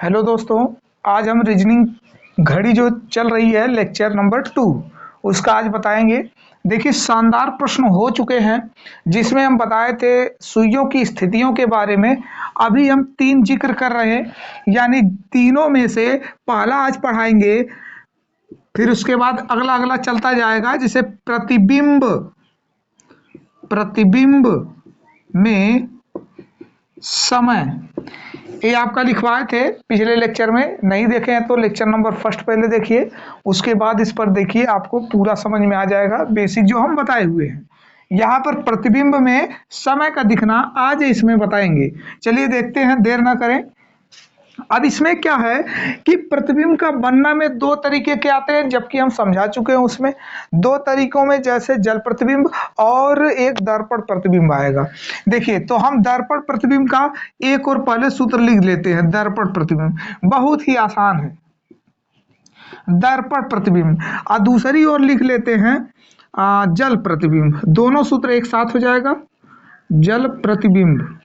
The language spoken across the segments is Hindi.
हेलो दोस्तों, आज हम रीजनिंग घड़ी जो चल रही है लेक्चर नंबर 2 उसका आज बताएंगे। देखिए, शानदार प्रश्न हो चुके हैं जिसमें हम बताए थे सुइयों की स्थितियों के बारे में। अभी हम 3 जिक्र कर रहे हैं, यानी तीनों में से पहला आज पढ़ाएंगे, फिर उसके बाद अगला अगला चलता जाएगा। जैसे प्रतिबिंब प्रतिबिंब में समय, ये आपका लिखवाए थे पिछले लेक्चर में। नहीं देखे हैं तो लेक्चर नंबर फर्स्ट पहले देखिए, उसके बाद इस पर देखिए, आपको पूरा समझ में आ जाएगा बेसिक जो हम बताए हुए हैं। यहाँ पर प्रतिबिंब में समय का दिखना आज इसमें बताएंगे। चलिए देखते हैं, देर ना करें। अब इसमें क्या है कि प्रतिबिंब का बनना में दो तरीके के आते हैं, जबकि हम समझा चुके हैं उसमें दो तरीकों में, जैसे जल प्रतिबिंब और एक दर्पण प्रतिबिंब आएगा। देखिए, तो हम दर्पण प्रतिबिंब का एक और पहले सूत्र लिख लेते हैं। दर्पण प्रतिबिंब बहुत ही आसान है, दर्पण प्रतिबिंब। और दूसरी ओर लिख लेते हैं जल प्रतिबिंब। दोनों सूत्र एक साथ हो जाएगा, जल प्रतिबिंब।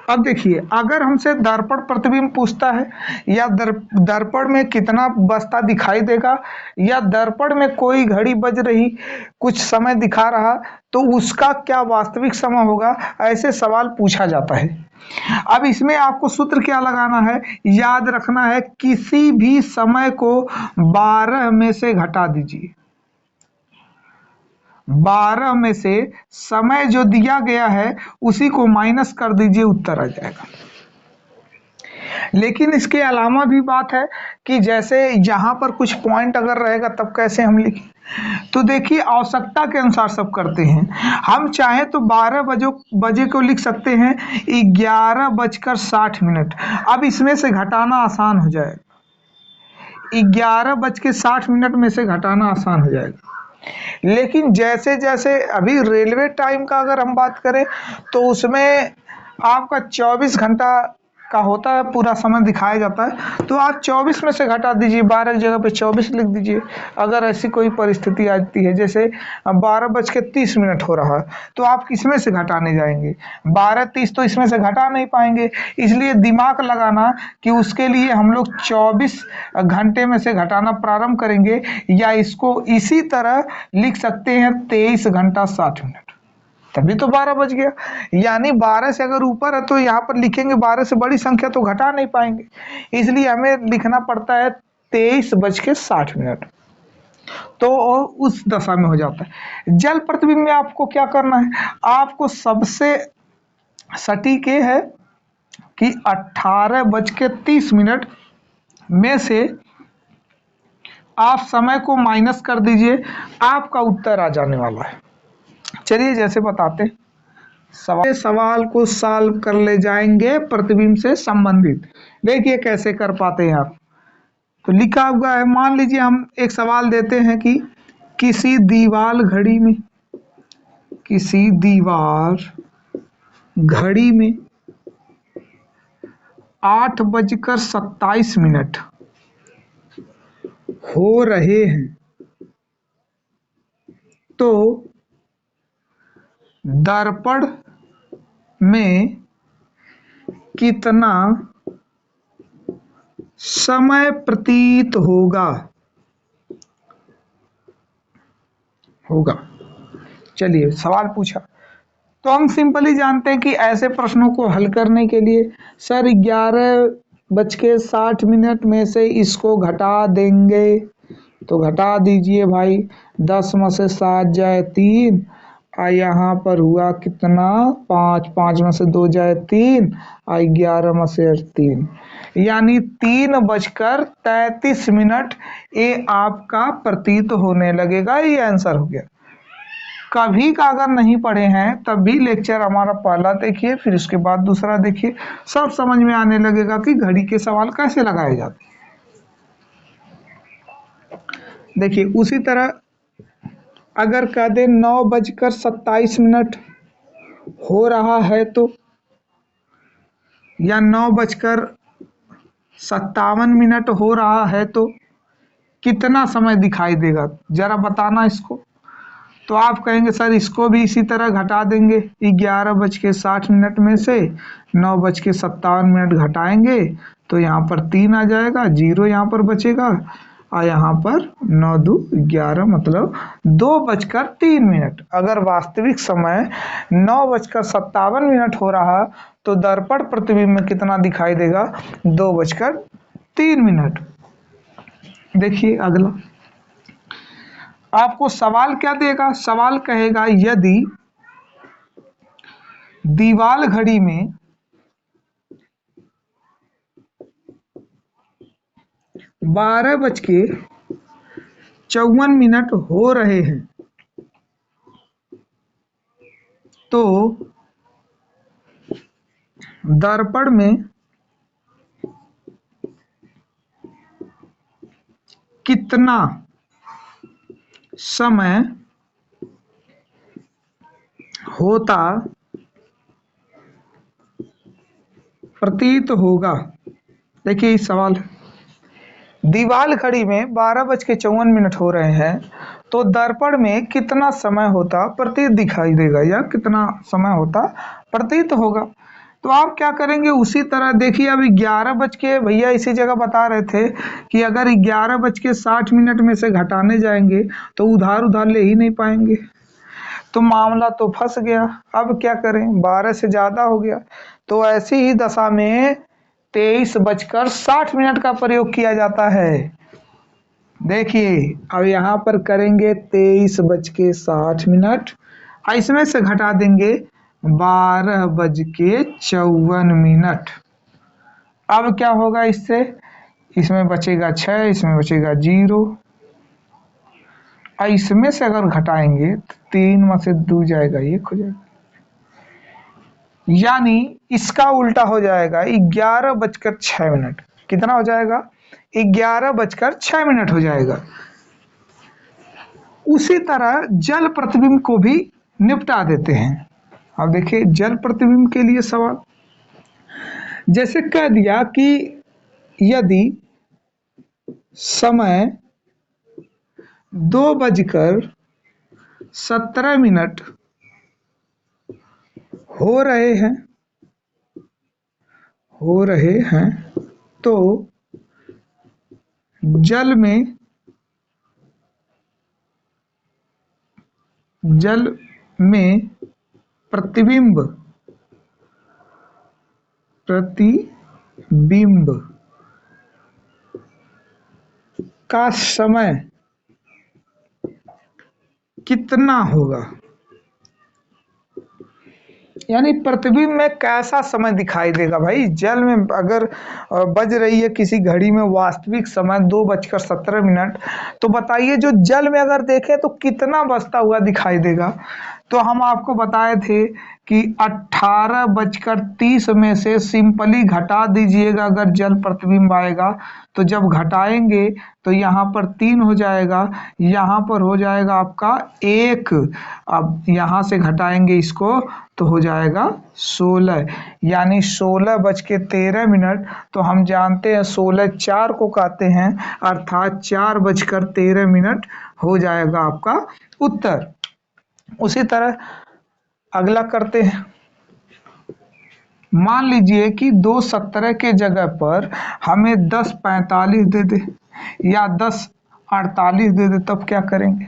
अब देखिए, अगर हमसे दर्पण प्रतिबिंब पूछता है, या दर्पण में कितना बजता दिखाई देगा, या दर्पण में कोई घड़ी बज रही कुछ समय दिखा रहा, तो उसका क्या वास्तविक समय होगा, ऐसे सवाल पूछा जाता है। अब इसमें आपको सूत्र क्या लगाना है, याद रखना है, किसी भी समय को 12 में से घटा दीजिए। 12 में से समय जो दिया गया है उसी को माइनस कर दीजिए, उत्तर आ जाएगा। लेकिन इसके अलावा भी बात है कि जैसे यहाँ पर कुछ पॉइंट अगर रहेगा तब कैसे हम लिखें, तो देखिए आवश्यकता के अनुसार सब करते हैं। हम चाहे तो 12 बजे को लिख सकते हैं 11:60। अब इसमें से घटाना आसान हो जाएगा, 11:60 में से घटाना आसान हो जाएगा। लेकिन जैसे जैसे अभी रेलवे टाइम का अगर हम बात करें तो उसमें आपका 24 घंटा का होता है, पूरा समय दिखाया जाता है। तो आप 24 में से घटा दीजिए, 12 की जगह पे 24 लिख दीजिए। अगर ऐसी कोई परिस्थिति आती है, जैसे 12:30 हो रहा है, तो आप किसमें से घटाने जाएंगे? 12:30 तो इसमें से घटा नहीं पाएंगे। इसलिए दिमाग लगाना कि उसके लिए हम लोग 24 घंटे में से घटाना प्रारंभ करेंगे, या इसको इसी तरह लिख सकते हैं 23 घंटा 60 मिनट, तभी तो 12 बज गया। यानी 12 से अगर ऊपर है तो यहाँ पर लिखेंगे 12 से बड़ी संख्या तो घटा नहीं पाएंगे, इसलिए हमें लिखना पड़ता है 23:60। तो उस दशा में हो जाता है। जल प्रतिबिंब में आपको क्या करना है, आपको सबसे सटीक ये है कि 18:30 में से आप समय को माइनस कर दीजिए, आपका उत्तर आ जाने वाला है। चलिए जैसे बताते, सवाल को सॉल्व कर ले जाएंगे प्रतिबिंब से संबंधित। देखिए कैसे कर पाते हैं आप। तो लिखा हुआ है, मान लीजिए हम एक सवाल देते हैं कि किसी दीवार घड़ी में 8:27 हो रहे हैं, तो दर्पण में कितना समय प्रतीत होगा। चलिए सवाल पूछा, तो हम सिंपली जानते हैं कि ऐसे प्रश्नों को हल करने के लिए सर 11:60 में से इसको घटा देंगे, तो घटा दीजिए भाई। 10 में से 7 जाए 3, और यहाँ पर हुआ कितना 5, 5 में से 2 जाए 3, और 11 में से 3, यानी 3:33 ये आपका प्रतीत होने लगेगा। ये आंसर हो गया। कभी का अगर नहीं पढ़े हैं तब भी लेक्चर हमारा पहला देखिए, फिर उसके बाद दूसरा देखिए, सब समझ में आने लगेगा कि घड़ी के सवाल कैसे लगाए जाते हैं। देखिए उसी तरह अगर कह दें 9:27 हो रहा है तो, या 9:57 हो रहा है, तो कितना समय दिखाई देगा, जरा बताना इसको। तो आप कहेंगे सर इसको भी इसी तरह घटा देंगे, 11:60 में से 9:57 घटाएंगे तो यहाँ पर 3 आ जाएगा, 0 यहाँ पर बचेगा और यहाँ पर 9 2 11 मतलब 2:03। अगर वास्तविक समय 9:57 हो रहा तो दर्पण प्रतिबिंब में कितना दिखाई देगा? 2:03। देखिए अगला आपको सवाल क्या देगा? सवाल कहेगा यदि दीवाल घड़ी में 12:54 हो रहे हैं तो दर्पण में कितना समय होता प्रतीत होगा? देखिए इस सवाल, दीवाल घड़ी में 12:54 हो रहे हैं तो दर्पण में कितना समय होता प्रतीत दिखाई देगा या कितना समय होता प्रतीत होगा। तो आप क्या करेंगे? उसी तरह देखिए अब 11 भैया इसी जगह बता रहे थे कि अगर 11:60 में से घटाने जाएंगे तो उधार ले ही नहीं पाएंगे, तो मामला तो फंस गया। अब क्या करें? 12 से ज्यादा हो गया, तो ऐसी ही दशा में 23:60 का प्रयोग किया जाता है। देखिए अब यहाँ पर करेंगे 23:60, इसमें से घटा देंगे 12:54। अब क्या होगा इससे? इसमें बचेगा 6, इसमें बचेगा 0 और इसमें से अगर घटाएंगे तो 3 में से 2 जाएगा, 1 हो जाएगा, यानी इसका उल्टा हो जाएगा 11:06। कितना हो जाएगा? 11:06 हो जाएगा। उसी तरह जल प्रतिबिंब को भी निपटा देते हैं। अब देखिए जल प्रतिबिंब के लिए सवाल, जैसे कह दिया कि यदि समय 2:17 हो रहे हैं तो जल में प्रतिबिंब का समय कितना होगा? यानी प्रतिबिंब में कैसा समय दिखाई देगा? भाई जल में अगर बज रही है किसी घड़ी में वास्तविक समय 2:17, तो बताइए जो जल में अगर देखें तो कितना बजता हुआ दिखाई देगा? तो हम आपको बताए थे कि 18:30 में से सिंपली घटा दीजिएगा अगर जल प्रतिबिंब आएगा, तो जब घटाएंगे तो यहाँ पर 3 हो जाएगा, यहाँ पर हो जाएगा आपका 1, अब यहाँ से घटाएंगे इसको तो हो जाएगा 16, यानी 16:13। तो हम जानते हैं 16 4 को कहते हैं, अर्थात 4:13 हो जाएगा आपका उत्तर। उसी तरह अगला करते हैं, मान लीजिए कि 2:17 के जगह पर हमें 10:45 दे दे या 10:48 दे दे, तब क्या करेंगे?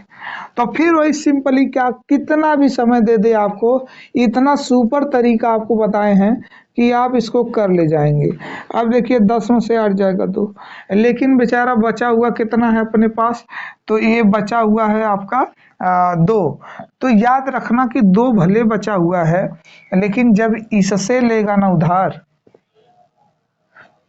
तो फिर वही सिंपली क्या, कितना भी समय दे दे आपको, इतना सुपर तरीका आपको बताए हैं कि आप इसको कर ले जाएंगे। अब देखिए 10 में से हट जाएगा 2, लेकिन बेचारा बचा हुआ कितना है अपने पास? तो ये बचा हुआ है आपका 2। तो याद रखना कि 2 भले बचा हुआ है, लेकिन जब इससे लेगा ना उधार,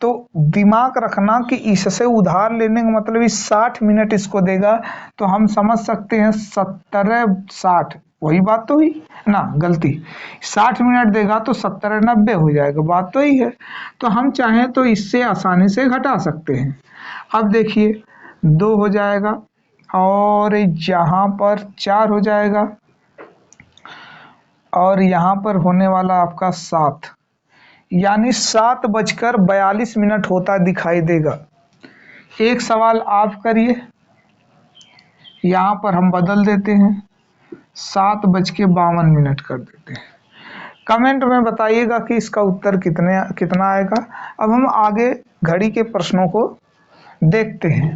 तो दिमाग रखना कि इससे उधार लेने का मतलब इस 60 मिनट इसको देगा, तो हम समझ सकते हैं 70-60, वही बात तो हुई ना, गलती, 60 मिनट देगा तो 70-90 हो जाएगा, बात तो ही है। तो हम चाहें तो इससे आसानी से घटा सकते हैं। अब देखिए 2 हो जाएगा और यहाँ पर 4 हो जाएगा और यहाँ पर होने वाला आपका 7, यानी 7:42 होता दिखाई देगा। एक सवाल आप करिए, यहाँ पर हम बदल देते हैं 7:52 कर देते हैं। कमेंट में बताइएगा कि इसका उत्तर कितना आएगा। अब हम आगे घड़ी के प्रश्नों को देखते हैं।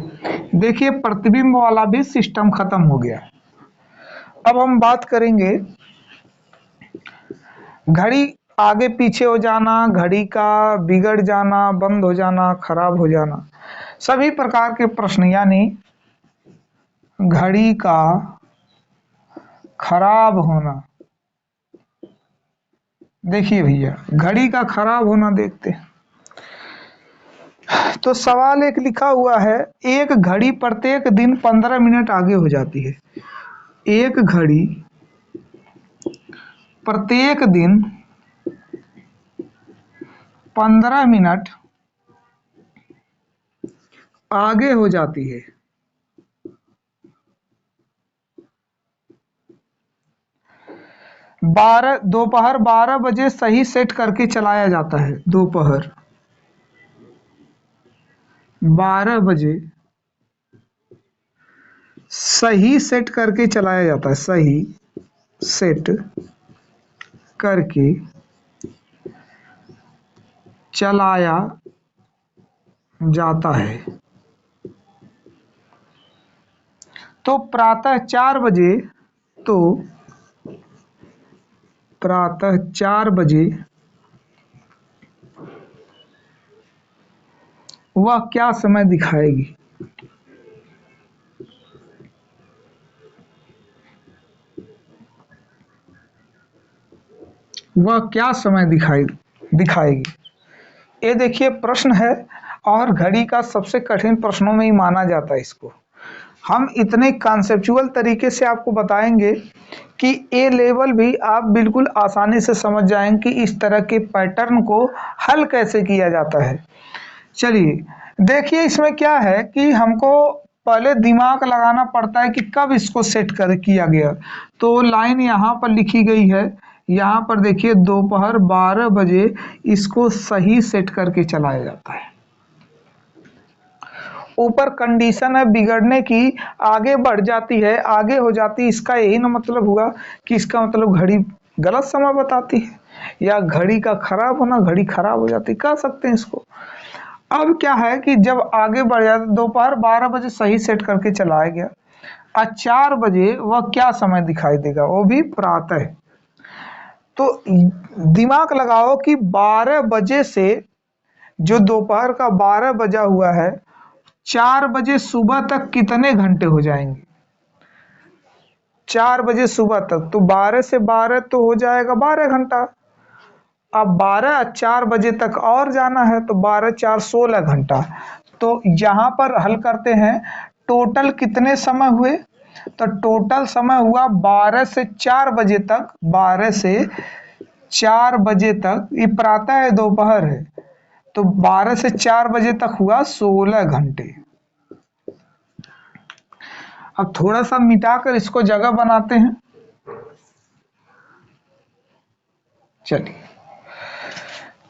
देखिए, प्रतिबिंब वाला भी सिस्टम खत्म हो गया। अब हम बात करेंगे घड़ी आगे पीछे हो जाना, घड़ी का बिगड़ जाना, बंद हो जाना, खराब हो जाना, सभी प्रकार के प्रश्न, यानी घड़ी का खराब होना। देखिए भैया, घड़ी का खराब होना देखते हैं। तो सवाल एक लिखा हुआ है, एक घड़ी प्रत्येक दिन 15 मिनट आगे हो जाती है। एक घड़ी प्रत्येक दिन 15 मिनट आगे हो जाती है। दोपहर 12 बजे सही सेट करके चलाया जाता है। दोपहर 12 बजे सही सेट करके चलाया जाता है। सही सेट करके चलाया जाता है। तो प्रातः 4 बजे, तो प्रातः 4 बजे वह क्या समय दिखाएगी? वह क्या समय दिखाएगी? ये देखिए प्रश्न है, और घड़ी का सबसे कठिन प्रश्नों में ही माना जाता है इसको। हम इतने कॉन्सेप्चुअल तरीके से आपको बताएंगे कि ए लेवल भी आप बिल्कुल आसानी से समझ जाएंगे कि इस तरह के पैटर्न को हल कैसे किया जाता है। चलिए देखिए, इसमें क्या है कि हमको पहले दिमाग लगाना पड़ता है कि कब इसको सेट किया गया। तो लाइन यहाँ पर लिखी गई है, यहाँ पर देखिए दोपहर 12 बजे इसको सही सेट करके चलाया जाता है। ऊपर कंडीशन है बिगड़ने की, आगे बढ़ जाती है, आगे हो जाती है, इसका यही ना मतलब हुआ कि इसका मतलब घड़ी गलत समय बताती है, या घड़ी का खराब होना, घड़ी खराब हो जाती, कह सकते हैं इसको। अब क्या है कि जब आगे बढ़ जाता, दोपहर 12 बजे सही सेट करके चलाया गया, और 4 बजे वह क्या समय दिखाई देगा? वो भी प्रातः। तो दिमाग लगाओ कि 12 बजे से, जो दोपहर का 12 बजा हुआ है, 4 बजे सुबह तक कितने घंटे हो जाएंगे? 4 बजे सुबह तक, तो 12 से 12 तो हो जाएगा 12 घंटा। अब 12 और 4 बजे तक और जाना है, तो 12 4 16 घंटा। तो यहाँ पर हल करते हैं, टोटल कितने समय हुए? तो टोटल समय हुआ 12 से 4 बजे तक। 12 से 4 बजे तक, ये प्रातः है दोपहर है, तो 12 से 4 बजे तक हुआ 16 घंटे। अब थोड़ा सा मिटाकर इसको जगह बनाते हैं। चलिए,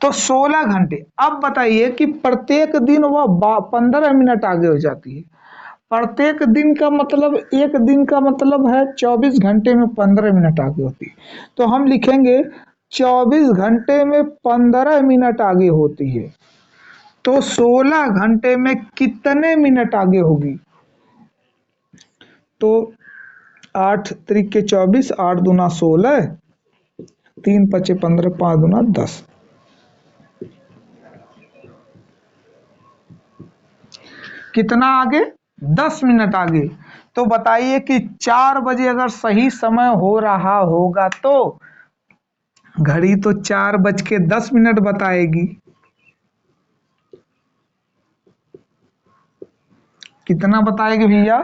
तो 16 घंटे। अब बताइए कि प्रत्येक दिन वह 15 मिनट आगे हो जाती है। प्रत्येक दिन का मतलब, एक दिन का मतलब है 24 घंटे में 15 मिनट आगे होती है। तो हम लिखेंगे 24 घंटे में 15 मिनट आगे होती है। तो 16 घंटे में कितने मिनट आगे होगी? तो 8 त्रिक 24, 8 दूना 16, 3 पचे 15, 5 दूना 10। कितना आगे? 10 मिनट आगे। तो बताइए कि 4 बजे अगर सही समय हो रहा होगा, तो घड़ी तो 4:10 बताएगी। कितना बताएगी भैया?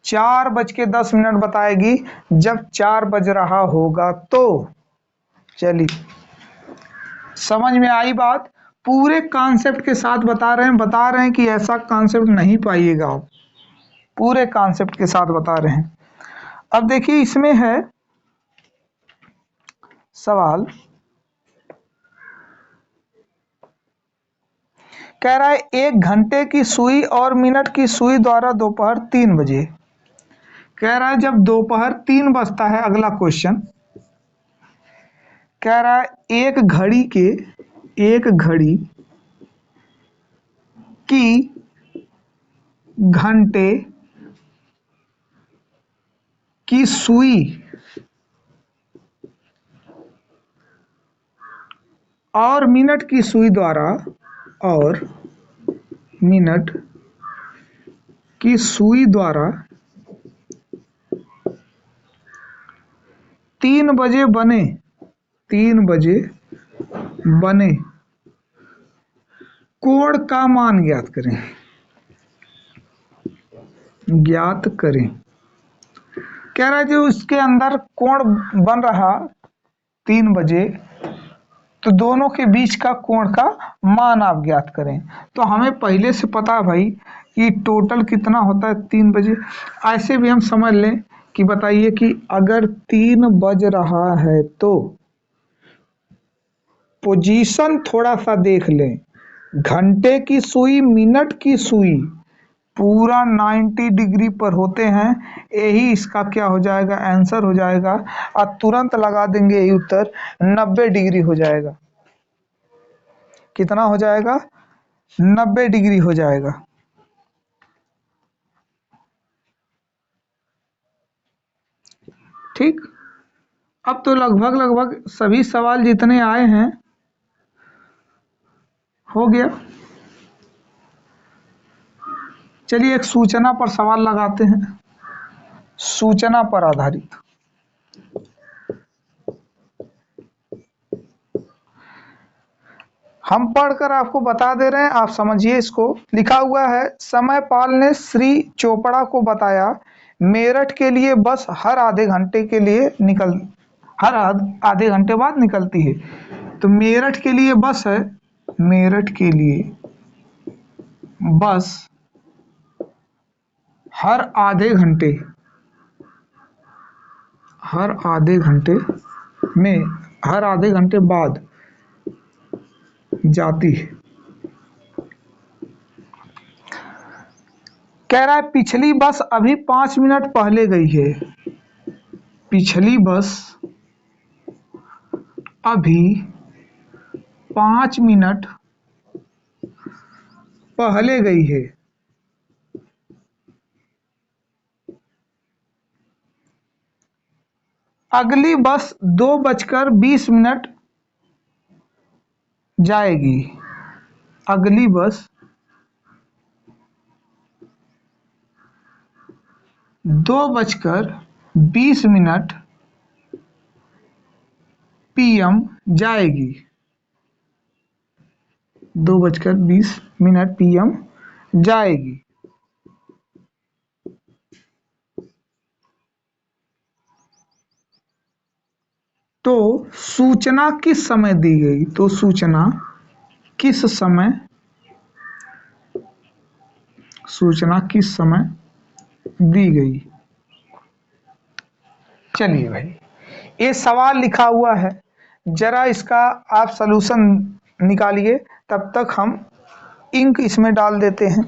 4:10 बताएगी, जब 4 बज रहा होगा तो। चलिए, समझ में आई बात? पूरे कॉन्सेप्ट के साथ बता रहे हैं कि ऐसा कॉन्सेप्ट नहीं पाइएगा आप, पूरे कॉन्सेप्ट के साथ बता रहे हैं। अब देखिए, इसमें है सवाल, कह रहा है 1 घंटे की सुई और मिनट की सुई द्वारा दोपहर 3 बजे कह रहा है जब दोपहर 3 बजता है, अगला क्वेश्चन कह रहा है एक घड़ी की घंटे की सुई और मिनट की सुई द्वारा 3 बजे बने कोण का मान ज्ञात करें। कह रहा है जो इसके अंदर कोण बन रहा 3 बजे, तो दोनों के बीच का कोण का मान आप ज्ञात करें। तो हमें पहले से पता है भाई कि टोटल कितना होता है 3 बजे। ऐसे भी हम समझ लें कि बताइए कि अगर 3 बज रहा है तो पोजीशन थोड़ा सा देख लें। घंटे की सुई, मिनट की सुई पूरा 90 डिग्री पर होते हैं, यही इसका क्या हो जाएगा, आंसर हो जाएगा। और तुरंत लगा देंगे यही उत्तर, 90 डिग्री हो जाएगा। कितना हो जाएगा, 90 डिग्री हो जाएगा। ठीक, अब तो लगभग सभी सवाल जितने आए हैं हो गया। चलिए एक सूचना पर सवाल लगाते हैं, सूचना पर आधारित। हम पढ़कर आपको बता दे रहे हैं, आप समझिए इसको। लिखा हुआ है, समयपाल ने श्री चोपड़ा को बताया मेरठ के लिए बस हर आधे घंटे बाद निकलती है। तो मेरठ के लिए बस है, मेरठ के लिए बस हर आधे घंटे बाद जाती है। कह रहा है पिछली बस अभी 5 मिनट पहले गई है। पिछली बस अभी 5 मिनट पहले गई है। अगली बस 2:20 जाएगी। अगली बस 2:20 PM जाएगी। 2:20 PM जाएगी। तो सूचना किस समय दी गई, तो सूचना किस समय दी गई। चलिए भाई, ये सवाल लिखा हुआ है, जरा इसका आप सलूशन निकालिए, तब तक हम इंक इसमें डाल देते हैं।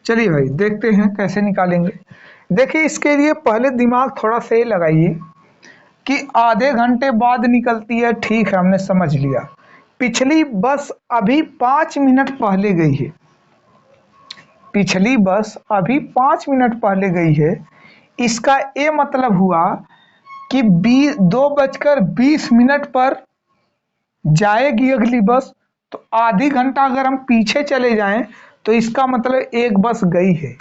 चलिए भाई देखते हैं कैसे निकालेंगे। देखिए इसके लिए पहले दिमाग थोड़ा सही लगाइए कि आधे घंटे बाद निकलती है, ठीक है हमने समझ लिया। पिछली बस अभी 5 मिनट पहले गई है। पिछली बस अभी 5 मिनट पहले गई है, इसका ये मतलब हुआ कि 2:20 पर जाएगी अगली बस। तो आधी घंटा अगर हम पीछे चले जाएं तो इसका मतलब एक बस गई है,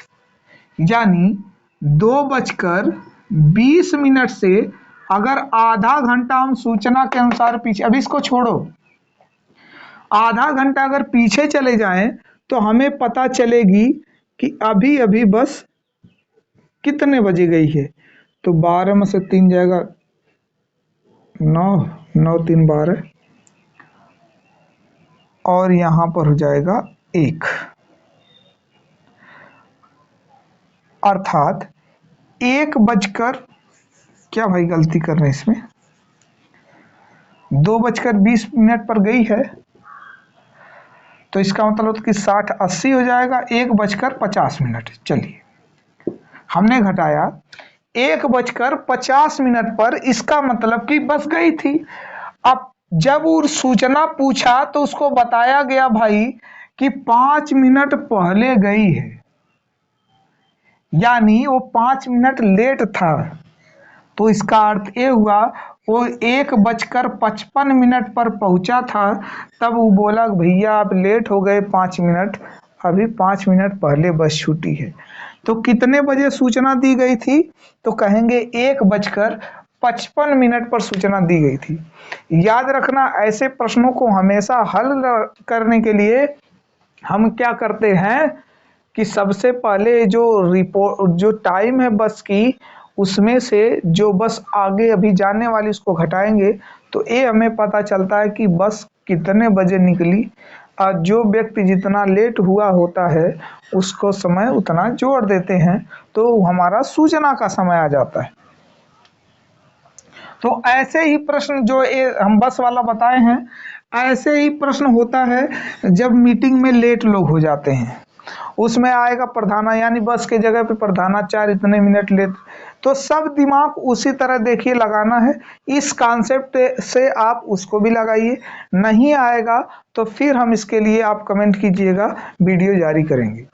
यानी 2:20 से अगर आधा घंटा हम सूचना के अनुसार पीछे, अभी इसको छोड़ो, आधा घंटा अगर पीछे चले जाएं तो हमें पता चलेगी कि अभी अभी बस कितने बजे गई है, तो 12 में से 3 जाएगा 9, 9 3 12, और यहाँ पर हो जाएगा 1, अर्थात 1 बजकर, क्या भाई गलती कर रहे हैं इसमें, 2:20 पर गई है, तो इसका मतलब कि 60 80 हो जाएगा, 1:50। चलिए हमने घटाया 1:50 पर, इसका मतलब कि बस गई थी। अब जब वो सूचना पूछा तो उसको बताया गया भाई कि 5 मिनट पहले गई है, यानी वो 5 मिनट लेट था। तो इसका अर्थ ये हुआ वो 1:55 पर पहुंचा था, तब वो बोला भैया आप लेट हो गए 5 मिनट, अभी 5 मिनट पहले बस छूटी है। तो कितने बजे सूचना दी गई थी, तो कहेंगे 1:55 पर सूचना दी गई थी। याद रखना, ऐसे प्रश्नों को हमेशा हल करने के लिए हम क्या करते हैं कि सबसे पहले जो रिपोर्ट, जो टाइम है बस की, उसमें से जो बस आगे अभी जाने वाली उसको घटाएंगे, तो ये हमें पता चलता है कि बस कितने बजे निकली, और जो व्यक्ति जितना लेट हुआ होता है उसको समय उतना जोड़ देते हैं, तो हमारा सूचना का समय आ जाता है। तो ऐसे ही प्रश्न जो ये हम बस वाला बताए हैं, ऐसे ही प्रश्न होता है जब मीटिंग में लेट लोग हो जाते हैं, उसमें आएगा प्रधाना, यानी बस के जगह पे प्रधानाचार्य इतने मिनट लेट, तो सब दिमाग उसी तरह देखिए लगाना है। इस कॉन्सेप्ट से आप उसको भी लगाइए, नहीं आएगा तो फिर हम इसके लिए आप कमेंट कीजिएगा, वीडियो जारी करेंगे।